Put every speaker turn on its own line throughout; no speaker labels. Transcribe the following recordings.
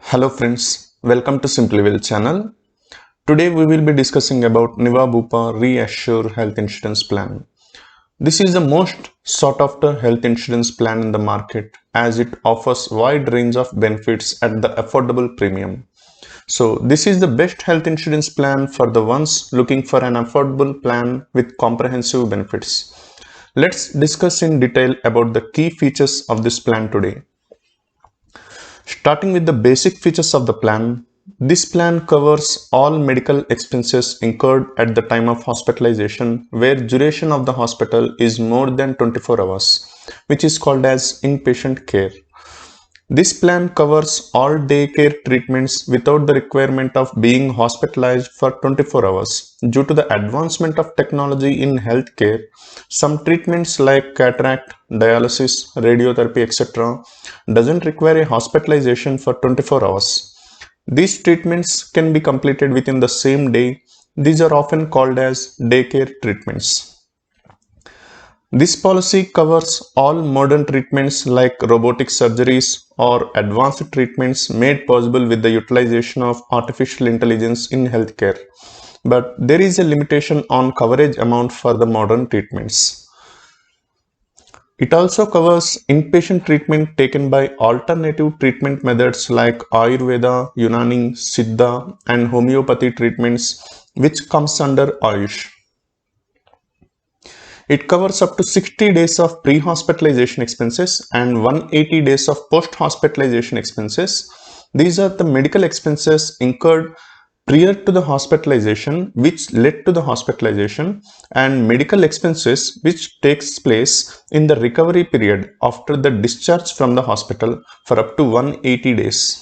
Hello friends, welcome to SimpliWealth channel. Today we will be discussing about NIVA BUPA ReAssure health insurance plan. This is the most sought after health insurance plan in the market as it offers wide range of benefits at the affordable premium. So this is the best health insurance plan for the ones looking for an affordable plan with comprehensive benefits. Let's discuss in detail about the key features of this plan today. Starting with the basic features of the plan, this plan covers all medical expenses incurred at the time of hospitalization where duration of the hospital is more than 24 hours, which is called as inpatient care. This plan covers all daycare treatments without the requirement of being hospitalized for 24 hours. Due to the advancement of technology in healthcare, some treatments like cataract, dialysis, radiotherapy, etc. doesn't require a hospitalization for 24 hours. These treatments can be completed within the same day. These are often called as daycare treatments. This policy covers all modern treatments like robotic surgeries or advanced treatments made possible with the utilization of artificial intelligence in healthcare. But there is a limitation on coverage amount for the modern treatments. It also covers inpatient treatment taken by alternative treatment methods like Ayurveda, Unani, Siddha and homeopathy treatments, which comes under Ayush. It covers up to 60 days of pre-hospitalization expenses and 180 days of post-hospitalization expenses. These are the medical expenses incurred prior to the hospitalization which led to the hospitalization and medical expenses which takes place in the recovery period after the discharge from the hospital for up to 180 days.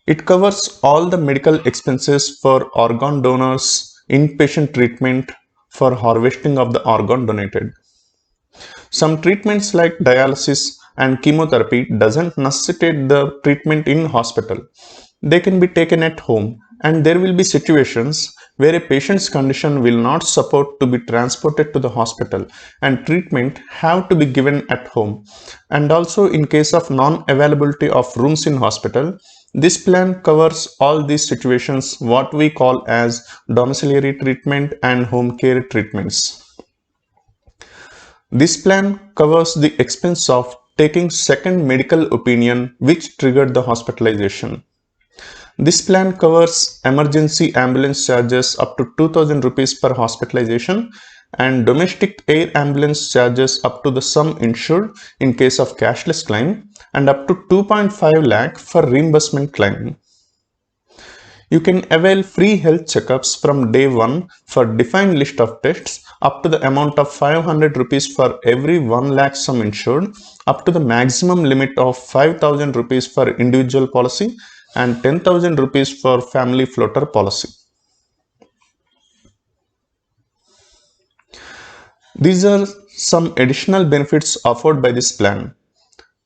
It covers all the medical expenses for organ donors, inpatient treatment, for harvesting of the organ donated. Some treatments like dialysis and chemotherapy doesn't necessitate the treatment in hospital. They can be taken at home and there will be situations where a patient's condition will not support to be transported to the hospital and treatment have to be given at home. And also in case of non-availability of rooms in hospital, this plan covers all these situations, what we call as domiciliary treatment and home care treatments. This plan covers the expense of taking second medical opinion which triggered the hospitalization. This plan covers emergency ambulance charges up to 2000 rupees per hospitalization and domestic air ambulance charges up to the sum insured in case of cashless claim and up to 2.5 lakh for reimbursement claim. You can avail free health checkups from day 1 for defined list of tests up to the amount of 500 rupees for every 1 lakh sum insured up to the maximum limit of 5000 rupees for individual policy and 10,000 rupees for family floater policy. These are some additional benefits offered by this plan.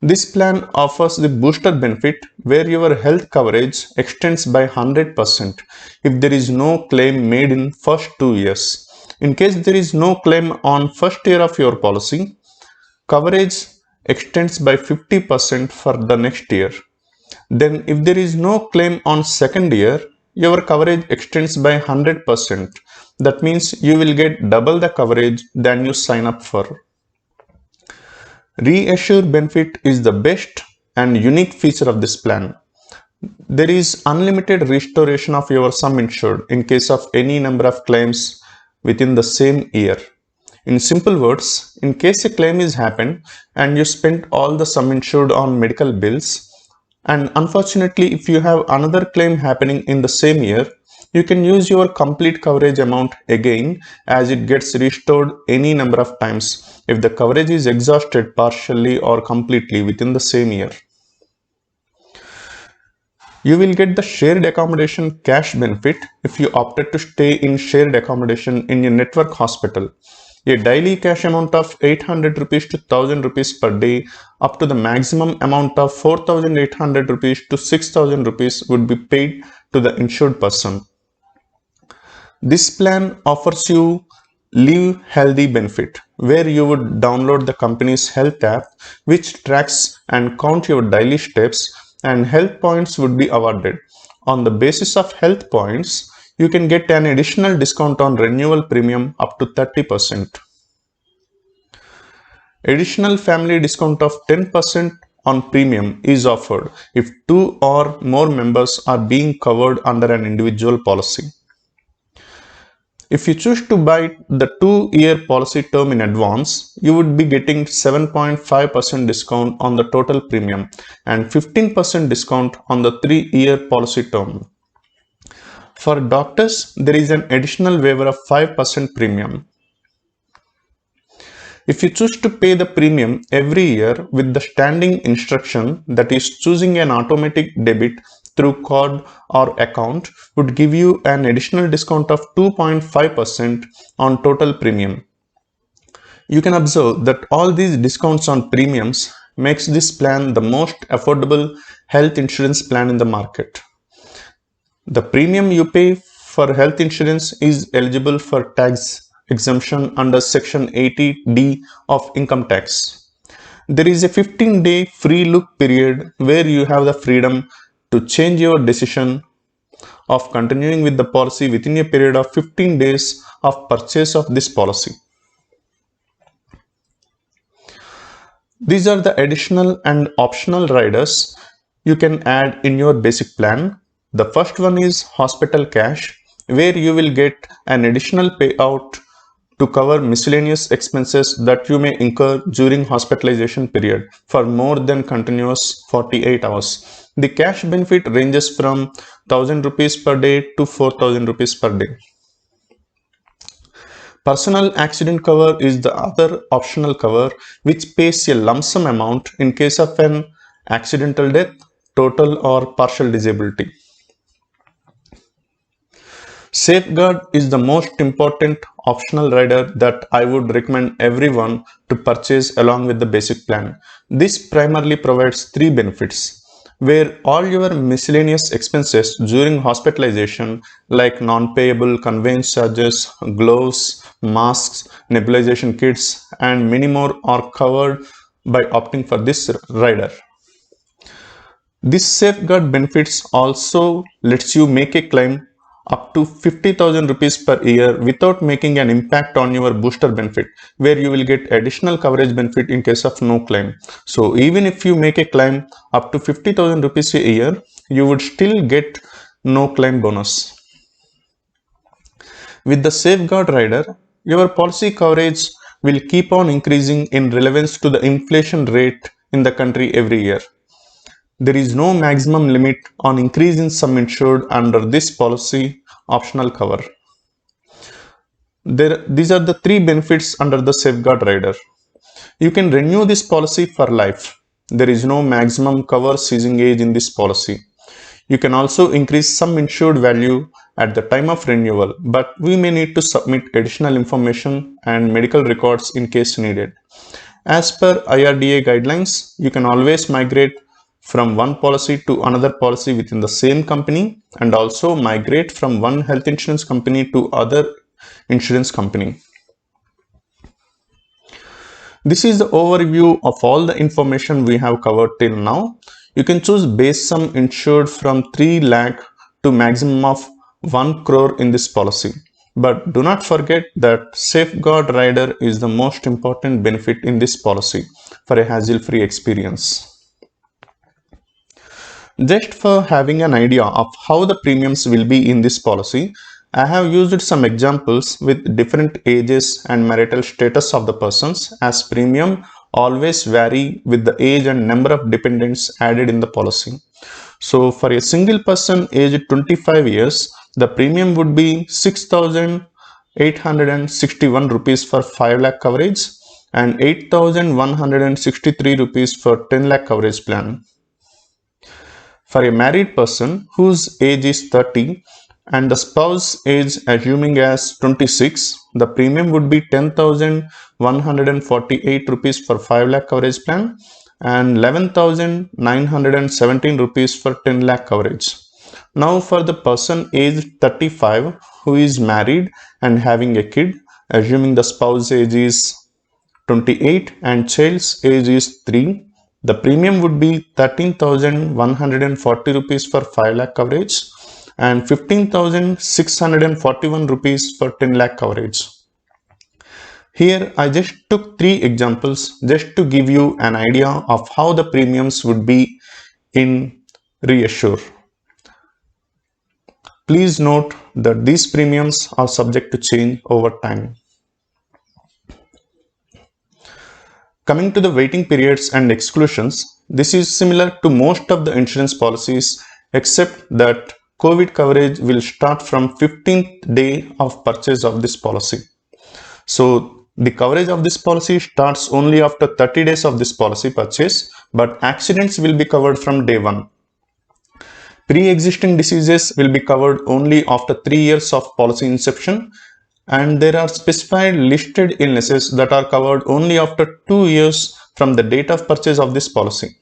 This plan offers the booster benefit where your health coverage extends by 100% if there is no claim made in first 2 years. In case there is no claim on first year of your policy, coverage extends by 50% for the next year. Then if there is no claim on second year, your coverage extends by 100%. That means you will get double the coverage than you sign up for. ReAssure benefit is the best and unique feature of this plan. There is unlimited restoration of your sum insured in case of any number of claims within the same year. In simple words, in case a claim is happened and you spent all the sum insured on medical bills, and unfortunately if you have another claim happening in the same year, you can use your complete coverage amount again as it gets restored any number of times if the coverage is exhausted partially or completely within the same year. You will get the shared accommodation cash benefit if you opted to stay in shared accommodation in a network hospital. A daily cash amount of 800 rupees to 1000 rupees per day up to the maximum amount of 4800 rupees to 6000 rupees would be paid to the insured person. This plan offers you Live Healthy benefit where you would download the company's health app which tracks and count your daily steps and health points would be awarded. On the basis of health points, you can get an additional discount on renewal premium up to 30%. Additional family discount of 10% on premium is offered if 2 or more members are being covered under an individual policy. If you choose to buy the 2-year policy term in advance, you would be getting 7.5% discount on the total premium and 15% discount on the 3-year policy term. For doctors, there is an additional waiver of 5% premium. If you choose to pay the premium every year with the standing instruction, that is choosing an automatic debit through card or account, would give you an additional discount of 2.5% on total premium. You can observe that all these discounts on premiums makes this plan the most affordable health insurance plan in the market. The premium you pay for health insurance is eligible for tax exemption under Section 80D of income tax. There is a 15-day free look period where you have the freedom to change your decision of continuing with the policy within a period of 15 days of purchase of this policy. These are the additional and optional riders you can add in your basic plan. The first one is hospital cash, where you will get an additional payout to cover miscellaneous expenses that you may incur during hospitalization period for more than continuous 48 hours. The cash benefit ranges from 1000 rupees per day to 4000 rupees per day. Personal accident cover is the other optional cover which pays a lump sum amount in case of an accidental death, total or partial disability. Safeguard is the most important optional rider that I would recommend everyone to purchase along with the basic plan. This primarily provides 3 benefits, where all your miscellaneous expenses during hospitalization like non-payable conveyance charges, gloves, masks, nebulization kits and many more are covered by opting for this rider. This safeguard benefits also lets you make a claim up to 50,000 rupees per year without making an impact on your booster benefit, where you will get additional coverage benefit in case of no claim. So even if you make a claim up to 50,000 rupees a year, you would still get no claim bonus. With the safeguard rider, your policy coverage will keep on increasing in relevance to the inflation rate in the country every year. There is no maximum limit on increase in sum insured under this policy optional cover. These are the 3 benefits under the safeguard rider. You can renew this policy for life. There is no maximum cover ceasing age in this policy. You can also increase sum insured value at the time of renewal, but we may need to submit additional information and medical records in case needed. As per IRDA guidelines, you can always migrate from one policy to another policy within the same company and also migrate from one health insurance company to other insurance company. This is the overview of all the information we have covered till now. You can choose base sum insured from 3 lakh to maximum of 1 crore in this policy. But do not forget that safeguard rider is the most important benefit in this policy for a hassle-free experience. Just for having an idea of how the premiums will be in this policy, I have used some examples with different ages and marital status of the persons, as premium always vary with the age and number of dependents added in the policy. So for a single person aged 25 years, the premium would be 6,861 rupees for 5 lakh coverage and 8,163 rupees for 10 lakh coverage plan. For a married person whose age is 30 and the spouse age assuming as 26, the premium would be 10,148 rupees for 5 lakh coverage plan and 11,917 rupees for 10 lakh coverage. Now for the person aged 35 who is married and having a kid, assuming the spouse age is 28 and child's age is 3, The premium would be 13,140 rupees for 5 lakh coverage and 15,641 rupees for 10 lakh coverage. Here I just took 3 examples just to give you an idea of how the premiums would be in ReAssure. Please note that these premiums are subject to change over time. Coming to the waiting periods and exclusions, this is similar to most of the insurance policies except that COVID coverage will start from 15th day of purchase of this policy. So the coverage of this policy starts only after 30 days of this policy purchase, but accidents will be covered from day 1. Pre-existing diseases will be covered only after 3 years of policy inception, and there are specified listed illnesses that are covered only after 2 years from the date of purchase of this policy.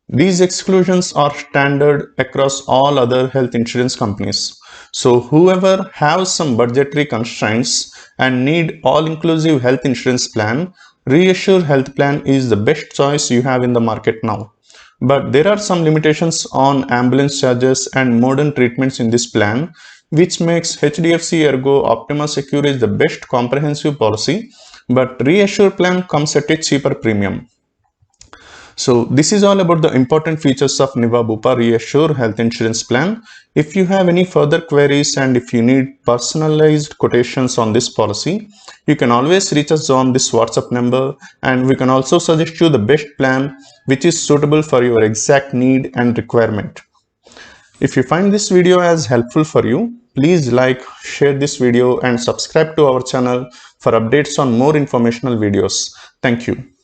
These exclusions are standard across all other health insurance companies. So whoever has some budgetary constraints and need all-inclusive health insurance plan, ReAssure Health Plan is the best choice you have in the market now. But there are some limitations on ambulance charges and modern treatments in this plan, which makes HDFC Ergo Optima Secure is the best comprehensive policy, but ReAssure plan comes at a cheaper premium. So this is all about the important features of NIVA BUPA ReAssure Health Insurance Plan. If you have any further queries and if you need personalized quotations on this policy, you can always reach us on this WhatsApp number, and we can also suggest you the best plan which is suitable for your exact need and requirement. If you find this video as helpful for you, please like, share this video and subscribe to our channel for updates on more informational videos. Thank you.